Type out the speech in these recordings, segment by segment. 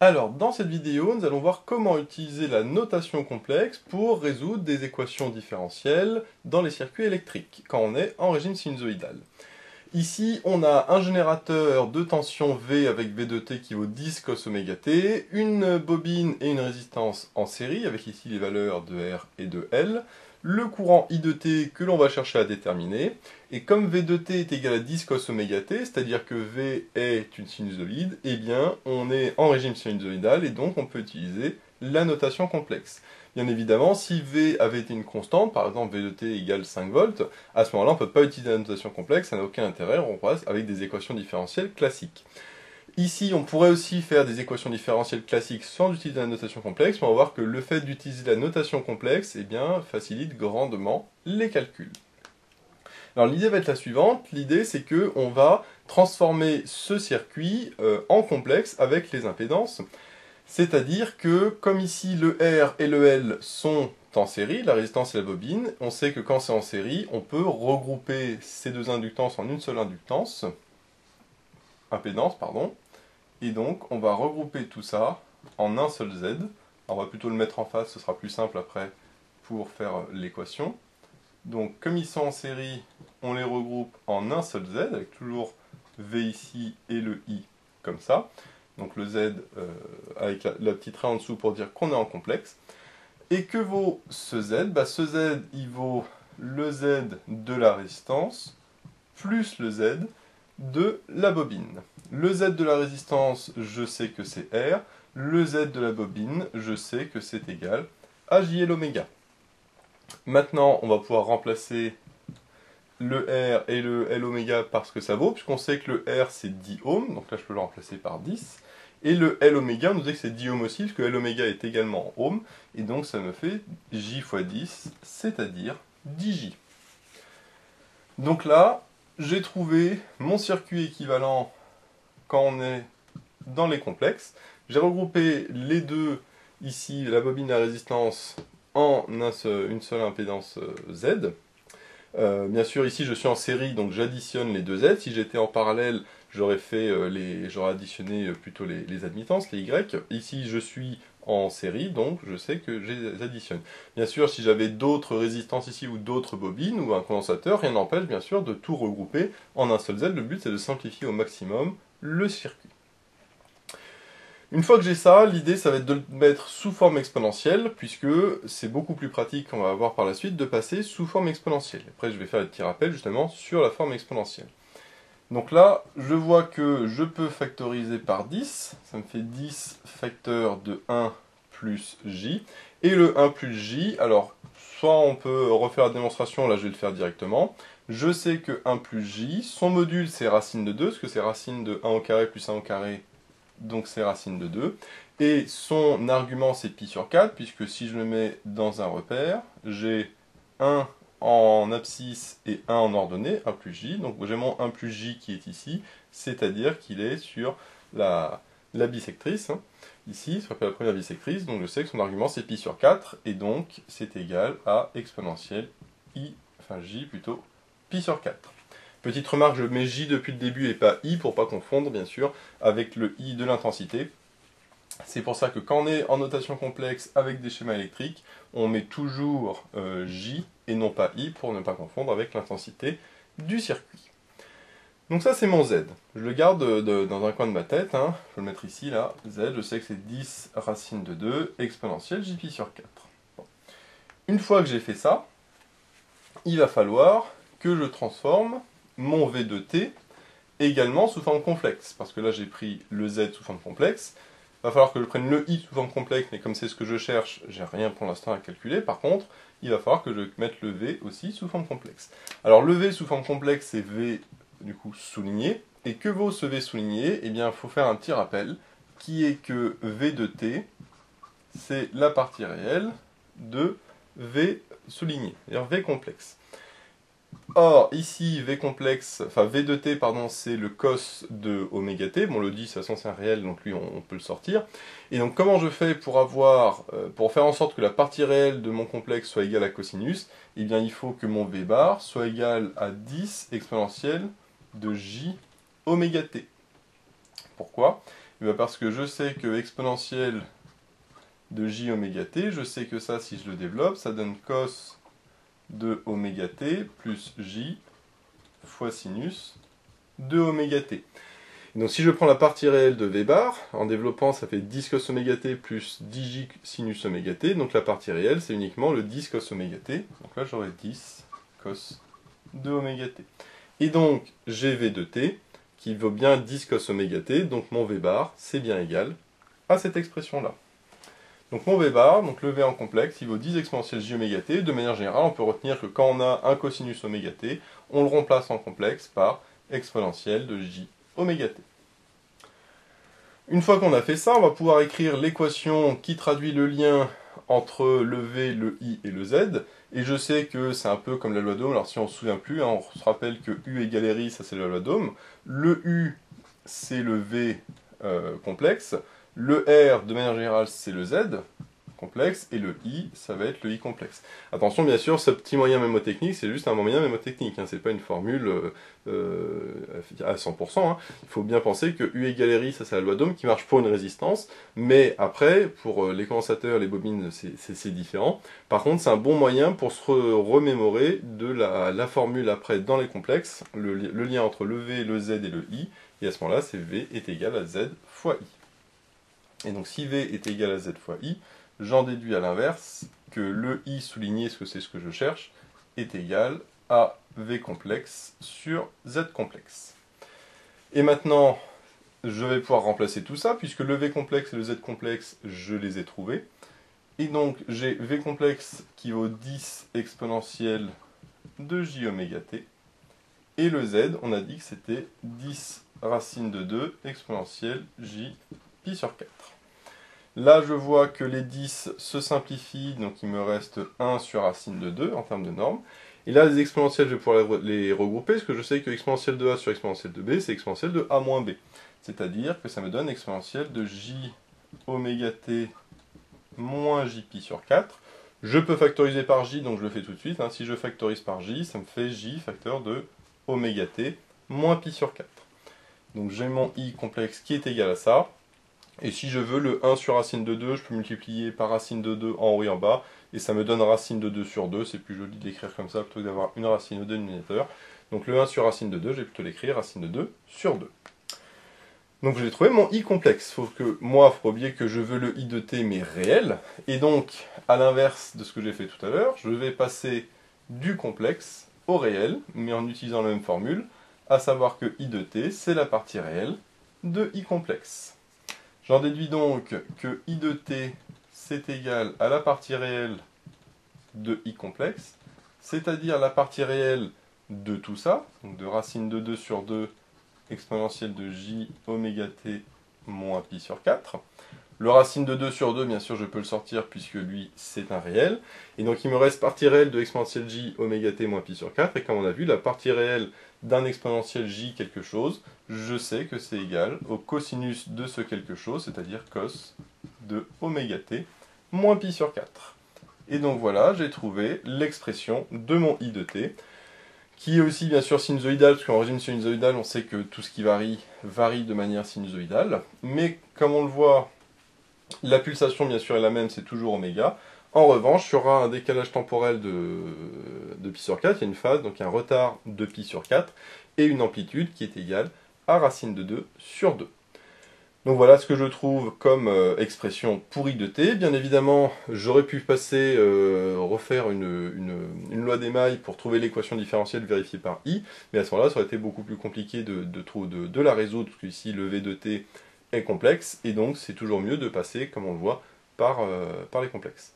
Alors, dans cette vidéo, nous allons voir comment utiliser la notation complexe pour résoudre des équations différentielles dans les circuits électriques, quand on est en régime sinusoïdal. Ici, on a un générateur de tension V avec V de t qui vaut 10 cos oméga t, une bobine et une résistance en série, avec ici les valeurs de R et de L, le courant I de t que l'on va chercher à déterminer, et comme V de t est égal à 10 cos oméga t, c'est-à-dire que V est une sinusoïde, eh bien on est en régime sinusoïdal et donc on peut utiliser la notation complexe. Bien évidemment, si V avait été une constante, par exemple V de t égale 5 volts, à ce moment-là on ne peut pas utiliser la notation complexe, ça n'a aucun intérêt, on passe avec des équations différentielles classiques. Ici, on pourrait aussi faire des équations différentielles classiques sans utiliser la notation complexe, mais on va voir que le fait d'utiliser la notation complexe eh bien, facilite grandement les calculs. Alors l'idée va être la suivante, l'idée c'est que on va transformer ce circuit en complexe avec les impédances, c'est-à-dire que comme ici le R et le L sont en série, la résistance et la bobine, on sait que quand c'est en série, on peut regrouper ces deux inductances en une seule impédance, et donc on va regrouper tout ça en un seul Z. Alors, on va plutôt le mettre en face, ce sera plus simple après pour faire l'équation. Donc comme ils sont en série, on les regroupe en un seul Z, avec toujours V ici et le I comme ça. Donc le Z avec la petite raie en dessous pour dire qu'on est en complexe. Et que vaut ce Z? Ce Z, il vaut le Z de la résistance plus le Z de la bobine. Le Z de la résistance, je sais que c'est R. Le Z de la bobine, je sais que c'est égal à JL oméga. Maintenant, on va pouvoir remplacer le R et le L oméga par ce que ça vaut, puisqu'on sait que le R c'est 10 ohms, donc là je peux le remplacer par 10. Et le L oméga, on nous dit que c'est 10 ohms aussi, puisque L oméga est également en ohms, et donc ça me fait J fois 10, c'est-à-dire 10J. Donc là, j'ai trouvé mon circuit équivalent quand on est dans les complexes. J'ai regroupé les deux, ici la bobine et la résistance, en une seule impédance Z. Bien sûr, ici je suis en série, donc j'additionne les deux Z. Si j'étais en parallèle, j'aurais additionné plutôt les admittances, les Y. Ici, je suis en série, donc je sais que je les additionne. Bien sûr, si j'avais d'autres résistances ici, ou d'autres bobines, ou un condensateur, rien n'empêche bien sûr de tout regrouper en un seul Z. Le but, c'est de simplifier au maximum le circuit. Une fois que j'ai ça, l'idée ça va être de le mettre sous forme exponentielle, puisque c'est beaucoup plus pratique, on va voir par la suite, de passer sous forme exponentielle. Après je vais faire des petits rappels justement sur la forme exponentielle. Donc là, je vois que je peux factoriser par 10, ça me fait 10 facteur de 1 plus j, et le 1 plus j, alors soit on peut refaire la démonstration, là je vais le faire directement. Je sais que 1 plus j, son module c'est racine de 2, parce que c'est racine de 1 au carré plus 1 au carré, donc c'est racine de 2. Et son argument c'est pi sur 4, puisque si je le mets dans un repère, j'ai 1 en abscisse et 1 en ordonnée, 1 plus j. Donc j'ai mon 1 plus j qui est ici, c'est-à-dire qu'il est sur la bisectrice. Ici, ça s'appelle la première bisectrice, donc je sais que son argument c'est pi sur 4, et donc c'est égal à exponentielle j plutôt, pi sur 4. Petite remarque, je mets J depuis le début et pas I pour pas confondre, bien sûr, avec le I de l'intensité. C'est pour ça que quand on est en notation complexe avec des schémas électriques, on met toujours J et non pas I pour ne pas confondre avec l'intensité du circuit. Donc ça c'est mon Z. Je le garde dans un coin de ma tête, hein. Je vais le mettre ici, là. Z, je sais que c'est 10 racine de 2 exponentielle Jpi sur 4. Bon. Une fois que j'ai fait ça, il va falloir que je transforme mon V de t également sous forme complexe, parce que là j'ai pris le Z sous forme complexe, il va falloir que je prenne le I sous forme complexe, mais comme c'est ce que je cherche, j'ai rien pour l'instant à calculer. Par contre, il va falloir que je mette le V aussi sous forme complexe. Alors le V sous forme complexe, c'est V du coup souligné, et que vaut ce V souligné? Eh bien, il faut faire un petit rappel, qui est que V de t, c'est la partie réelle de V souligné, c'est-à-dire V complexe. Or, ici, V complexe, enfin V de t, pardon, c'est le cos de oméga t. Bon, le 10, de toute façon, c'est un réel, donc lui, on peut le sortir. Et donc, comment je fais pour faire en sorte que la partie réelle de mon complexe soit égale à cosinus? Eh bien, il faut que mon V bar soit égal à 10 exponentielle de j oméga t. Pourquoi? Eh bien, parce que je sais que exponentielle de j oméga t, je sais que ça, si je le développe, ça donne cos de oméga t plus j fois sinus de oméga t. Donc si je prends la partie réelle de V bar, en développant, ça fait 10 cos oméga t plus 10j sinus oméga t. Donc la partie réelle, c'est uniquement le 10 cos oméga t. Donc là, j'aurai 10 cos de oméga t. Et donc, j'ai V de t, qui vaut bien 10 cos oméga t. Donc mon V bar, c'est bien égal à cette expression-là. Donc mon V bar, donc le V en complexe, il vaut 10 exponentielle j oméga t. De manière générale, on peut retenir que quand on a un cosinus oméga t, on le remplace en complexe par exponentielle de j oméga t. Une fois qu'on a fait ça, on va pouvoir écrire l'équation qui traduit le lien entre le V, le I et le Z. Et je sais que c'est un peu comme la loi d'Ohm. Alors si on ne se souvient plus, hein, on se rappelle que U égale RI, ça c'est la loi d'Ohm. Le U, c'est le V complexe. Le R, de manière générale, c'est le Z complexe, et le I, ça va être le I complexe. Attention, bien sûr, ce petit moyen mémotechnique, c'est juste un moyen mémotechnique, hein, c'est pas une formule à 100%. Hein. Il faut bien penser que U égale RI, ça c'est la loi d'Ohm qui marche pour une résistance, mais après, pour les condensateurs, les bobines, c'est différent. Par contre, c'est un bon moyen pour se remémorer de la formule après dans les complexes, le lien entre le V, le Z et le I, et à ce moment-là, c'est V est égal à Z fois I. Et donc, si V est égal à Z fois I, j'en déduis à l'inverse que le I souligné, parce que c'est ce que je cherche, est égal à V complexe sur Z complexe. Et maintenant, je vais pouvoir remplacer tout ça, puisque le V complexe et le Z complexe, je les ai trouvés. Et donc, j'ai V complexe qui vaut 10 exponentielle de j oméga t. Et le Z, on a dit que c'était 10 racine de 2 exponentielle j pi sur 4. Là, je vois que les 10 se simplifient, donc il me reste 1 sur racine de 2 en termes de normes. Et là, les exponentielles, je vais pouvoir les regrouper, parce que je sais que exponentielle de A sur exponentielle de B, c'est exponentielle de A moins B. C'est-à-dire que ça me donne exponentielle de j oméga t moins j pi sur 4. Je peux factoriser par j, donc je le fais tout de suite. Hein. Si je factorise par j, ça me fait j facteur de oméga t moins pi sur 4. Donc j'ai mon i complexe qui est égal à ça. Et si je veux le 1 sur racine de 2, je peux multiplier par racine de 2 en haut et en bas, et ça me donne racine de 2 sur 2, c'est plus joli d'écrire comme ça plutôt que d'avoir une racine au dénominateur. Donc le 1 sur racine de 2, je vais plutôt l'écrire racine de 2 sur 2. Donc j'ai trouvé mon i complexe, sauf que moi, il ne faut pas oublier que je veux le i de t mais réel, et donc à l'inverse de ce que j'ai fait tout à l'heure, je vais passer du complexe au réel, mais en utilisant la même formule, à savoir que i de t, c'est la partie réelle de i complexe. J'en déduis donc que i de t, c'est égal à la partie réelle de i complexe, c'est-à-dire la partie réelle de tout ça, donc de racine de 2 sur 2 exponentielle de j oméga t moins pi sur 4. Le racine de 2 sur 2, bien sûr, je peux le sortir puisque lui, c'est un réel. Et donc, il me reste partie réelle de exponentielle j oméga t moins pi sur 4. Et comme on a vu, la partie réelle d'un exponentiel j quelque chose, je sais que c'est égal au cosinus de ce quelque chose, c'est-à-dire cos de oméga t moins pi sur 4. Et donc voilà, j'ai trouvé l'expression de mon i de t, qui est aussi bien sûr sinusoïdal, parce qu'en régime sinusoïdal, on sait que tout ce qui varie de manière sinusoïdale. Mais comme on le voit, la pulsation, bien sûr, est la même, c'est toujours oméga. En revanche, il y aura un décalage temporel de pi sur 4, il y a une phase, donc un retard de pi sur 4, et une amplitude qui est égale à racine de 2 sur 2. Donc voilà ce que je trouve comme expression pour i de t. Bien évidemment, j'aurais pu passer, refaire une loi d'émail pour trouver l'équation différentielle vérifiée par i, mais à ce moment-là, ça aurait été beaucoup plus compliqué de la résoudre, parce qu'ici, le v de t est complexe, et donc c'est toujours mieux de passer, comme on le voit, par les complexes.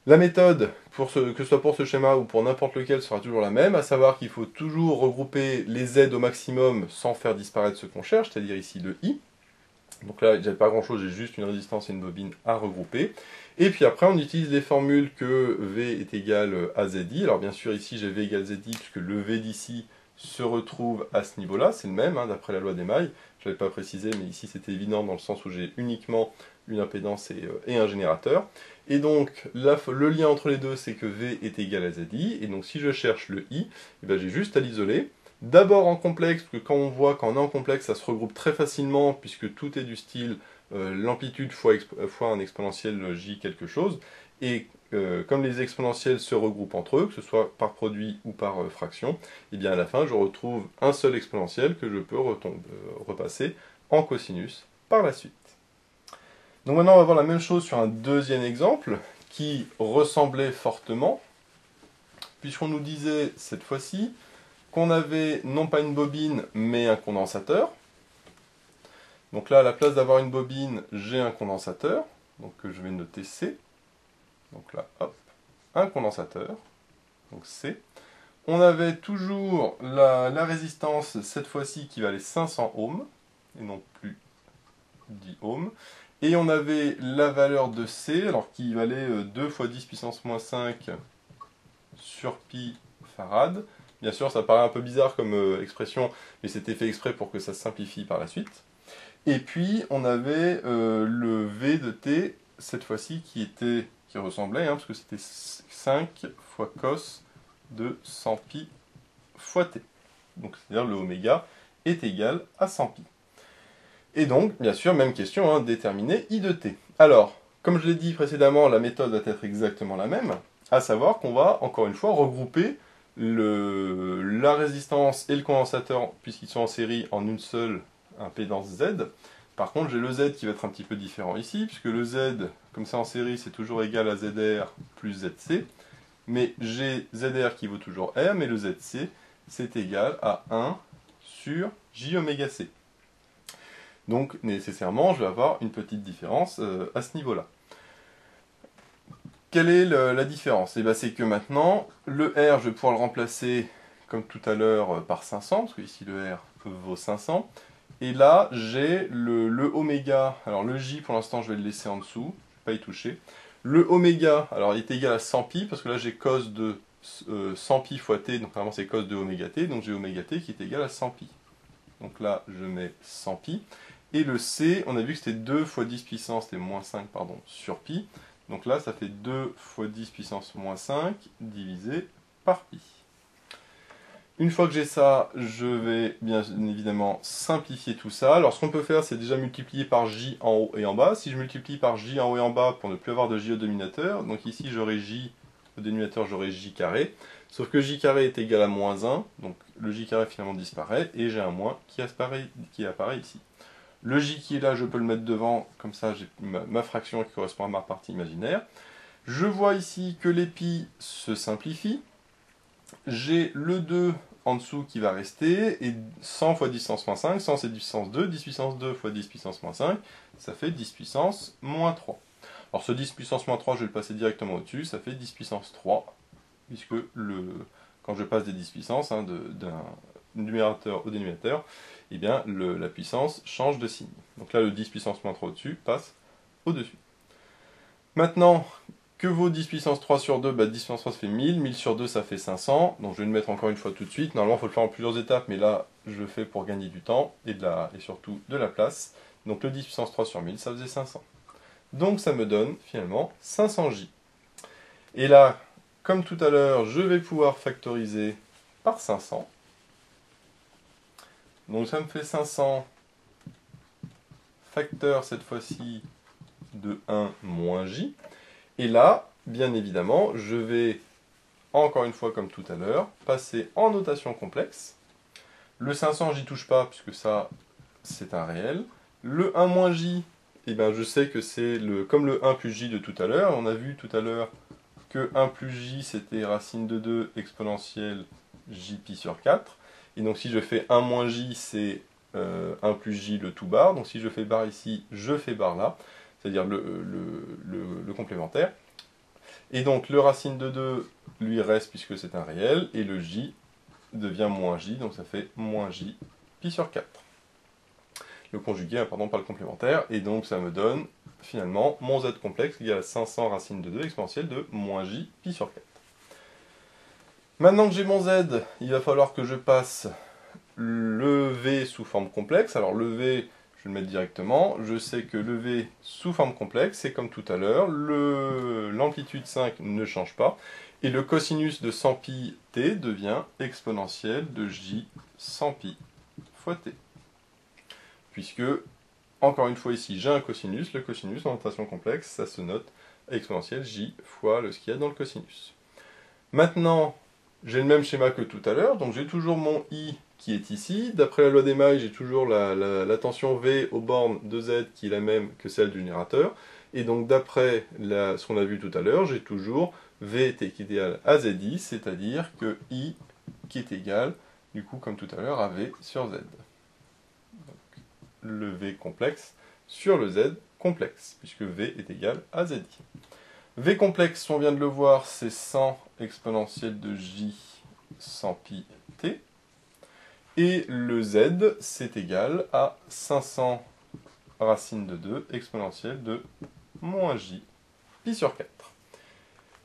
La méthode, que ce soit pour ce schéma ou pour n'importe lequel, sera toujours la même, à savoir qu'il faut toujours regrouper les z au maximum sans faire disparaître ce qu'on cherche, c'est-à-dire ici le i. Donc là, j'ai pas grand-chose, j'ai juste une résistance et une bobine à regrouper. Et puis après, on utilise les formules que V est égal à ZI. Alors bien sûr, ici, j'ai V égale ZI, puisque le V d'ici se retrouve à ce niveau-là. C'est le même, hein, d'après la loi d'émail. Je ne l'avais pas précisé, mais ici, c'était évident dans le sens où j'ai uniquement une impédance et un générateur. Et donc, le lien entre les deux, c'est que V est égal à ZI. Et donc, si je cherche le I, eh ben, j'ai juste à l'isoler. D'abord en complexe, parce que quand on voit qu'en est en complexe, ça se regroupe très facilement, puisque tout est du style l'amplitude fois un exponentiel j quelque chose, et comme les exponentiels se regroupent entre eux, que ce soit par produit ou par fraction, et bien à la fin je retrouve un seul exponentiel que je peux repasser en cosinus par la suite. Donc maintenant on va voir la même chose sur un deuxième exemple, qui ressemblait fortement, puisqu'on nous disait cette fois-ci qu'on avait non pas une bobine, mais un condensateur. Donc là, à la place d'avoir une bobine, j'ai un condensateur, donc que je vais noter C. Donc là, hop, un condensateur, donc C. On avait toujours la résistance, cette fois-ci, qui valait 500 ohms, et non plus 10 ohms. Et on avait la valeur de C, alors qui valait 2 fois 10 puissance moins 5 sur pi farad. Bien sûr, ça paraît un peu bizarre comme expression, mais c'était fait exprès pour que ça se simplifie par la suite. Et puis, on avait le V de T, cette fois-ci, qui ressemblait, parce que c'était 5 fois cos de 100 pi fois T. Donc, c'est-à-dire le oméga est égal à 100 pi. Et donc, bien sûr, même question, déterminer I de T. Alors, comme je l'ai dit précédemment, la méthode va être exactement la même, à savoir qu'on va, encore une fois, regrouper la résistance et le condensateur, puisqu'ils sont en série, en une seule impédance Z. Par contre, j'ai le Z qui va être un petit peu différent ici, puisque le Z, comme c'est en série, c'est toujours égal à ZR plus ZC. Mais j'ai ZR qui vaut toujours R, mais le ZC, c'est égal à 1 sur J oméga C. Donc, nécessairement, je vais avoir une petite différence à ce niveau-là. Quelle est la différence? Eh bien, c'est que maintenant, le R, je vais pouvoir le remplacer, comme tout à l'heure, par 500, parce que ici le R vaut 500. Et là, j'ai le oméga, alors le J, pour l'instant, je vais le laisser en dessous, je ne vais pas y toucher. Le oméga, alors il est égal à 100 pi, parce que là, j'ai cos de 100 pi fois t, donc vraiment c'est cos de oméga t, donc j'ai oméga t qui est égal à 100 pi. Donc là, je mets 100 pi. Et le C, on a vu que c'était 2 fois 10 puissance, c'était moins 5, pardon, sur pi. Donc là, ça fait 2 fois 10 puissance moins 5 divisé par pi. Une fois que j'ai ça, je vais bien évidemment simplifier tout ça. Alors ce qu'on peut faire, c'est déjà multiplier par j en haut et en bas. Si je multiplie par j en haut et en bas pour ne plus avoir de j au dénominateur, donc ici j'aurai j au dénominateur, j'aurai j carré. Sauf que j carré est égal à moins 1, donc le j carré finalement disparaît, et j'ai un moins qui apparaît ici. Le j qui est là, je peux le mettre devant, comme ça j'ai ma fraction qui correspond à ma partie imaginaire. Je vois ici que les pi se simplifient. J'ai le 2 en dessous qui va rester, et 100 fois 10 puissance moins 5, 100 c'est 10 puissance 2, 10 puissance 2 fois 10 puissance moins 5, ça fait 10 puissance moins 3. Alors ce 10 puissance moins 3, je vais le passer directement au-dessus, ça fait 10 puissance 3, puisque quand je passe des 10 puissances d'un numérateur au dénominateur, eh bien la puissance change de signe. Donc là, le 10 puissance moins 3 au-dessus passe au-dessus. Maintenant, que vaut 10 puissance 3 sur 2? 10 puissance 3 ça fait 1000, 1000 sur 2 ça fait 500, donc je vais le mettre encore une fois tout de suite. Normalement il faut le faire en plusieurs étapes, mais là je le fais pour gagner du temps et surtout de la place. Donc le 10 puissance 3 sur 1000 ça faisait 500. Donc ça me donne finalement 500J. Et là, comme tout à l'heure, je vais pouvoir factoriser par 500. Donc ça me fait 500 facteur cette fois-ci de 1 moins J. Et là, bien évidemment, je vais, encore une fois comme tout à l'heure, passer en notation complexe. Le 500, j'y touche pas, puisque ça, c'est un réel. Le 1 moins J, eh ben, je sais que c'est comme le 1 plus J de tout à l'heure. On a vu tout à l'heure que 1 plus J, c'était racine de 2 exponentielle J pi sur 4. Et donc si je fais 1 moins J, c'est 1 plus J le tout bar. Donc si je fais bar ici, je fais bar là. C'est-à-dire le complémentaire. Et donc le racine de 2 lui reste puisque c'est un réel, et le j devient moins j, donc ça fait moins j pi sur 4. Le conjugué, pardon, pas le complémentaire, et donc ça me donne finalement mon z complexe égal à 500 racine de 2 exponentielle de moins j pi sur 4. Maintenant que j'ai mon z, il va falloir que je passe le v sous forme complexe. Alors le v, je vais le mettre directement, je sais que le V sous forme complexe, c'est comme tout à l'heure, l'amplitude 5 ne change pas, et le cosinus de 100 pi t devient exponentielle de j 100 pi fois t. Puisque, encore une fois ici, j'ai un cosinus, le cosinus en notation complexe, ça se note exponentielle j fois ce qu'il y a dans le cosinus. Maintenant, j'ai le même schéma que tout à l'heure, donc j'ai toujours mon i qui est ici. D'après la loi des mailles, j'ai toujours la tension V aux bornes de Z qui est la même que celle du générateur. Et donc d'après ce qu'on a vu tout à l'heure, j'ai toujours VT qui est égal à ZI, c'est-à-dire que I qui est égal, du coup comme tout à l'heure, à V sur Z. Donc, le V complexe sur le Z complexe, puisque V est égal à ZI. V complexe, on vient de le voir, c'est 100 exponentielle de J 100 pi t. Et le Z, c'est égal à 500 racine de 2 exponentielle de moins J pi sur 4.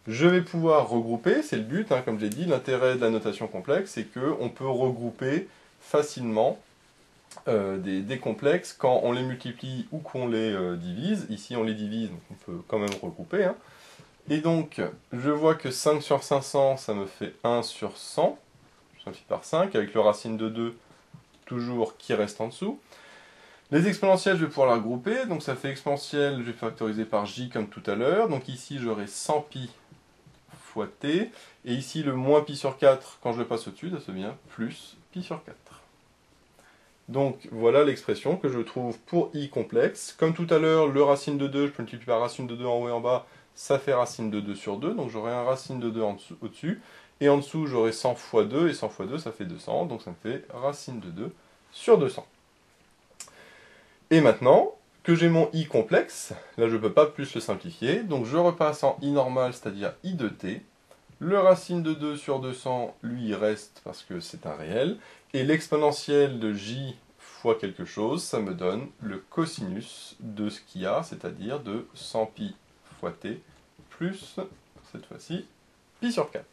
Je vais pouvoir regrouper, c'est le but, hein, comme j'ai dit, l'intérêt de la notation complexe, c'est qu'on peut regrouper facilement des complexes quand on les multiplie ou qu'on les divise. Ici, on les divise, donc on peut quand même regrouper. Hein. Et donc, je vois que 5 sur 500, ça me fait 1 sur 100. Je simplifie par 5, avec le racine de 2, toujours, qui reste en dessous. Les exponentielles, je vais pouvoir la regrouper. Donc, ça fait exponentielle, je vais factoriser par j comme tout à l'heure. Donc, ici, j'aurai 100 pi fois t. Et ici, le moins pi sur 4, quand je le passe au-dessus, ça devient plus pi sur 4. Donc, voilà l'expression que je trouve pour i complexe. Comme tout à l'heure, le racine de 2, je peux multiplier par racine de 2 en haut et en bas. Ça fait racine de 2 sur 2, donc j'aurai un racine de 2 au-dessus. Et en dessous, j'aurai 100 fois 2, et 100 fois 2, ça fait 200, donc ça me fait racine de 2 sur 200. Et maintenant, que j'ai mon i complexe, là je ne peux pas plus le simplifier, donc je repasse en i normal, c'est-à-dire i de t. Le racine de 2 sur 200, lui, il reste parce que c'est un réel. Et l'exponentielle de j fois quelque chose, ça me donne le cosinus de ce qu'il y a, c'est-à-dire de 100 pi fois t, plus, cette fois-ci, pi sur 4.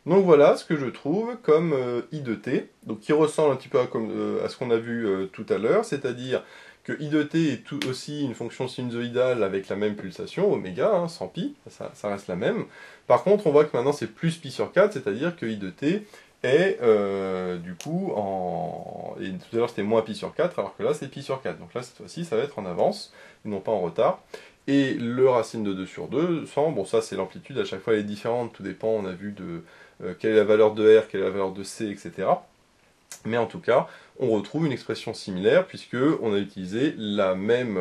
Donc voilà ce que je trouve comme i de t, donc qui ressemble un petit peu à ce qu'on a vu tout à l'heure, c'est-à-dire que i de t est tout aussi une fonction sinusoïdale avec la même pulsation, oméga, hein, 100 pi, ça reste la même. Par contre, on voit que maintenant c'est plus pi sur 4, c'est-à-dire que i de t est du coup et tout à l'heure c'était moins pi sur 4, alors que là c'est pi sur 4. Donc là cette fois-ci ça va être en avance, et non pas en retard. Et le racine de 2 sur 2, 100, bon ça c'est l'amplitude, à chaque fois elle est différente, tout dépend, on a vu de quelle est la valeur de R, quelle est la valeur de C, etc. Mais en tout cas, on retrouve une expression similaire puisqu'on a utilisé la même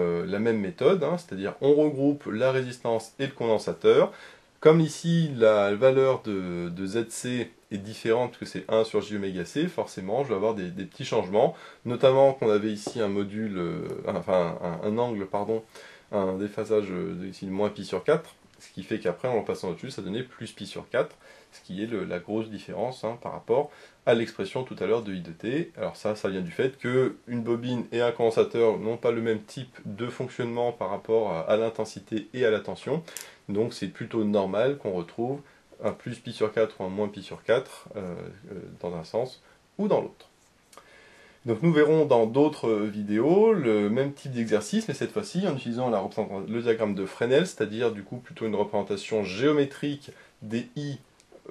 méthode, hein, c'est-à-dire on regroupe la résistance et le condensateur. Comme ici, la valeur de ZC est différente parce que c'est 1 sur J oméga C, forcément, je vais avoir des petits changements, notamment qu'on avait ici un module, un angle, pardon, un déphasage ici de moins pi sur 4, ce qui fait qu'après, en passant au-dessus, ça donnait plus pi sur 4, ce qui est la grosse différence hein, par rapport à l'expression tout à l'heure de I de T. Alors ça vient du fait qu'une bobine et un condensateur n'ont pas le même type de fonctionnement par rapport à l'intensité et à la tension, donc c'est plutôt normal qu'on retrouve un plus pi sur 4 ou un moins pi sur 4 dans un sens ou dans l'autre. Donc nous verrons dans d'autres vidéos le même type d'exercice, mais cette fois-ci en utilisant le diagramme de Fresnel, c'est-à-dire du coup plutôt une représentation géométrique des I,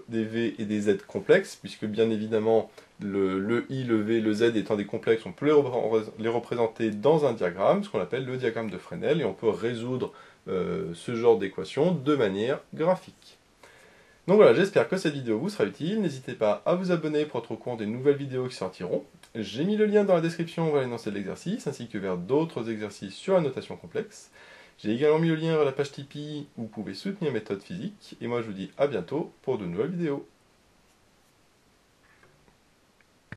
des V et des Z complexes, puisque bien évidemment le I, le V, le Z étant des complexes, on peut les représenter dans un diagramme, ce qu'on appelle le diagramme de Fresnel, et on peut résoudre ce genre d'équation de manière graphique. Donc voilà, j'espère que cette vidéo vous sera utile. N'hésitez pas à vous abonner pour être au courant des nouvelles vidéos qui sortiront. J'ai mis le lien dans la description vers l'énoncé de l'exercice, ainsi que vers d'autres exercices sur la notation complexe. J'ai également mis le lien vers la page Tipeee où vous pouvez soutenir Méthode Physique. Et moi je vous dis à bientôt pour de nouvelles vidéos.